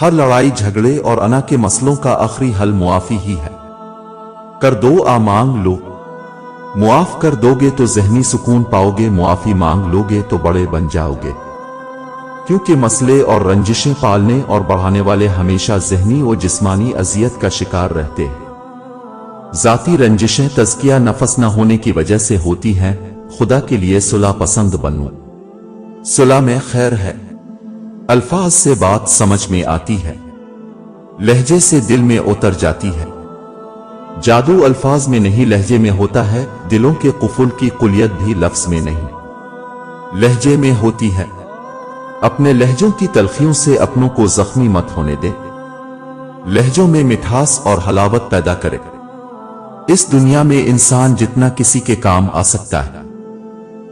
ہر لڑائی جھگڑے اور انا کے مسئلوں کا آخری حل معافی ہی ہے۔ کر دو مانگ لو، معاف کر دو گے تو ذہنی سکون پاؤ گے، معافی مانگ لو گے تو بڑے بن جاؤ گے، کیونکہ مسئلے اور رنجشیں پالنے اور بڑھانے والے ہمیشہ ذہنی و جسمانی اذیت کا شکار رہتے ہیں۔ ذاتی رنجشیں تزکیہ نفس نہ ہونے کی وجہ سے ہوتی ہیں۔ خدا کے لیے صلح پسند بنو، صلح میں خیر ہے۔ الفاظ سے بات سمجھ میں آتی ہے، لہجے سے دل میں اتر جاتی ہے۔ جادو الفاظ میں نہیں لہجے میں ہوتا ہے، دلوں کے قفل کی قلیت بھی لفظ میں نہیں لہجے میں ہوتی ہے۔ اپنے لہجوں کی تلخیوں سے اپنوں کو زخمی مت ہونے دے، لہجوں میں مٹھاس اور حلاوت پیدا کرے۔ اس دنیا میں انسان جتنا کسی کے کام آ سکتا ہے،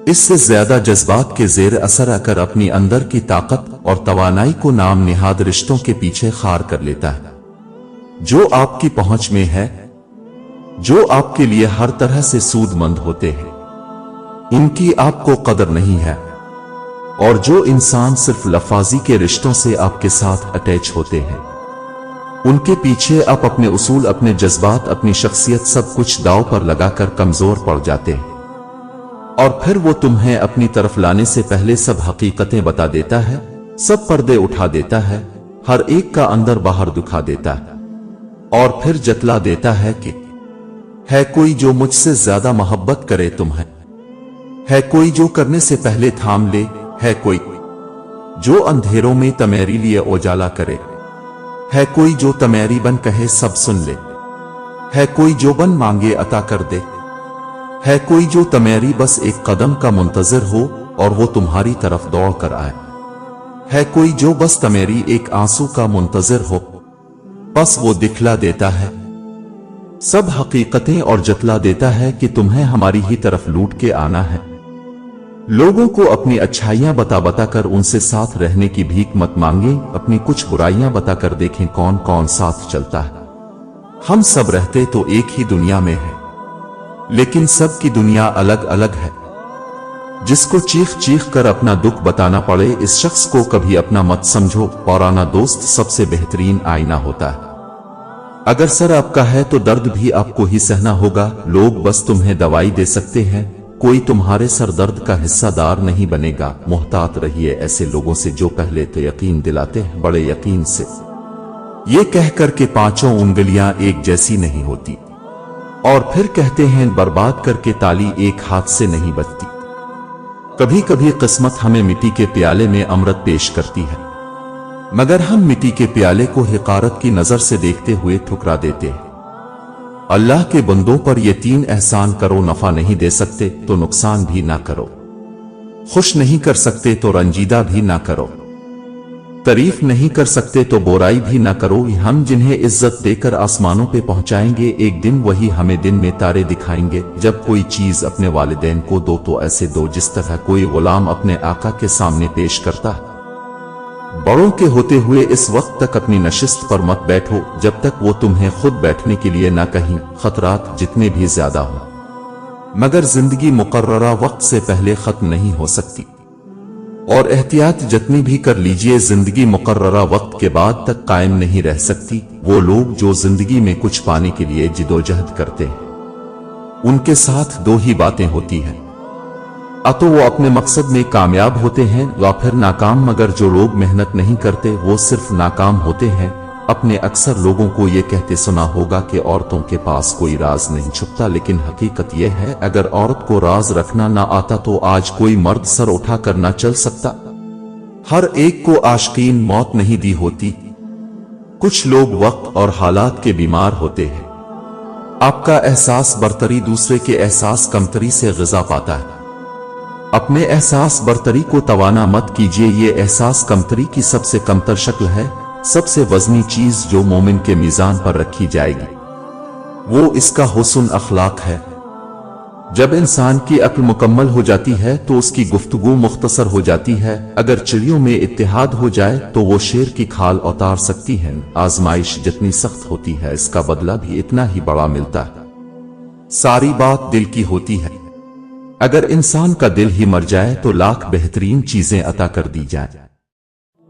اس سے زیادہ جذبات کے زیر اثر آ کر اپنی اندر کی طاقت اور توانائی کو نام نہاد رشتوں کے پیچھے خار کر لیتا ہے، جو آپ کی پہنچ میں ہے، جو آپ کے لیے ہر طرح سے سود مند ہوتے ہیں۔ ان کی آپ کو قدر نہیں ہے، اور جو انسان صرف لفاظی کے رشتوں سے آپ کے ساتھ اٹیچ ہوتے ہیں، ان کے پیچھے آپ اپنے اصول، اپنے جذبات، اپنی شخصیت، سب کچھ داؤ پر لگا کر کمزور پڑ جاتے ہیں، اور پھر وہ تمہیں اپنی طرف لانے سے پہلے سب حقیقتیں بتا دیتا ہے، سب پردے اٹھا دیتا ہے، ہر ایک کا اندر باہر دکھا دیتا ہے، اور پھر جتلا دیتا ہے کہ ہے کوئی جو مجھ سے زیادہ محبت کرے تمہیں، ہے کوئی جو کرنے سے پہلے تھام لے، ہے کوئی جو اندھیروں میں تمہاری لیے اجالا کرے، ہے کوئی جو تمہاری بن کہے سب سن لے، ہے کوئی جو بن مانگے عطا کر دے، ہے کوئی جو تمہاری بس ایک قدم کا منتظر ہو اور وہ تمہاری طرف دوڑ کر آئے، ہے کوئی جو بس تمہاری ایک آنسو کا منتظر ہو، بس وہ دکھلا دیتا ہے سب حقیقتیں اور جتلا دیتا ہے کہ تمہیں ہماری ہی طرف لوٹ کے آنا ہے۔ لوگوں کو اپنی اچھائیاں بتا بتا کر ان سے ساتھ رہنے کی بھیک مت مانگیں، اپنی کچھ برائیاں بتا کر دیکھیں کون کون ساتھ چلتا ہے۔ ہم سب رہتے تو ایک ہی دنیا میں ہیں، لیکن سب کی دنیا الگ الگ ہے۔ جس کو چیخ چیخ کر اپنا دکھ بتانا پڑے، اس شخص کو کبھی اپنا مت سمجھو، پرانا دوست سب سے بہترین آئینہ ہوتا ہے۔ اگر سر آپ کا ہے تو درد بھی آپ کو ہی سہنا ہوگا، لوگ بس تمہیں دوائی دے سکتے ہیں، کوئی تمہارے سر درد کا حصہ دار نہیں بنے گا۔ محتاط رہیے ایسے لوگوں سے جو پہلے تو یقین دلاتے ہیں بڑے یقین سے، یہ کہہ کر کہ پانچوں انگلیاں ایک جیسی نہیں ہوتی، اور پھر کہتے ہیں برباد کر کے تالی ایک ہاتھ سے نہیں بجتی۔ کبھی کبھی قسمت ہمیں مٹی کے پیالے میں امرت پیش کرتی ہے، مگر ہم مٹی کے پیالے کو حقارت کی نظر سے دیکھتے ہوئے ٹھکرا دیتے ہیں۔ اللہ کے بندوں پر یہ تین احسان کرو، نفع نہیں دے سکتے تو نقصان بھی نہ کرو، خوش نہیں کر سکتے تو رنجیدہ بھی نہ کرو، تعریف نہیں کر سکتے تو برائی بھی نہ کرو۔ ہم جنہیں عزت دے کر آسمانوں پہ پہنچائیں گے، ایک دن وہی ہمیں دن میں تارے دکھائیں گے۔ جب کوئی چیز اپنے والدین کو دو تو ایسے دو جس طرح کوئی غلام اپنے آقا کے سامنے پیش کرتا ہے۔ بڑوں کے ہوتے ہوئے اس وقت تک اپنی نشست پر مت بیٹھو جب تک وہ تمہیں خود بیٹھنے کے لیے نہ کہیں۔ خطرات جتنے بھی زیادہ ہوں، مگر زندگی مقررہ وقت سے پہلے ختم نہیں ہو سکتی، اور احتیاط جتنی بھی کر لیجئے زندگی مقررہ وقت کے بعد تک قائم نہیں رہ سکتی۔ وہ لوگ جو زندگی میں کچھ پانے کے لیے جدوجہد کرتے ہیں، ان کے ساتھ دو ہی باتیں ہوتی ہیں، تو وہ اپنے مقصد میں کامیاب ہوتے ہیں یا پھر ناکام۔ مگر جو لوگ محنت نہیں کرتے وہ صرف ناکام ہوتے ہیں۔ اپنے اکثر لوگوں کو یہ کہتے سنا ہوگا کہ عورتوں کے پاس کوئی راز نہیں چھپتا، لیکن حقیقت یہ ہے اگر عورت کو راز رکھنا نہ آتا تو آج کوئی مرد سر اٹھا کر نہ چل سکتا۔ ہر ایک کو عاشقین موت نہیں دی ہوتی، کچھ لوگ وقت اور حالات کے بیمار ہوتے ہیں۔ آپ کا احساس برتری دوسرے کے احساس کمتری سے غذا پاتا ہے۔ اپنے احساس برتری کو توانا مت کیجیے، یہ احساس کمتری کی سب سے کمتر شکل ہے۔ سب سے وزنی چیز جو مومن کے میزان پر رکھی جائے گی وہ اس کا حسن اخلاق ہے۔ جب انسان کی عقل مکمل ہو جاتی ہے تو اس کی گفتگو مختصر ہو جاتی ہے۔ اگر چڑیوں میں اتحاد ہو جائے تو وہ شیر کی کھال اتار سکتی ہیں۔ آزمائش جتنی سخت ہوتی ہے اس کا بدلہ بھی اتنا ہی بڑا ملتا ہے۔ ساری بات دل کی ہوتی ہے، اگر انسان کا دل ہی مر جائے تو لاکھ بہترین چیزیں عطا کر دی جائیں۔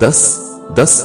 10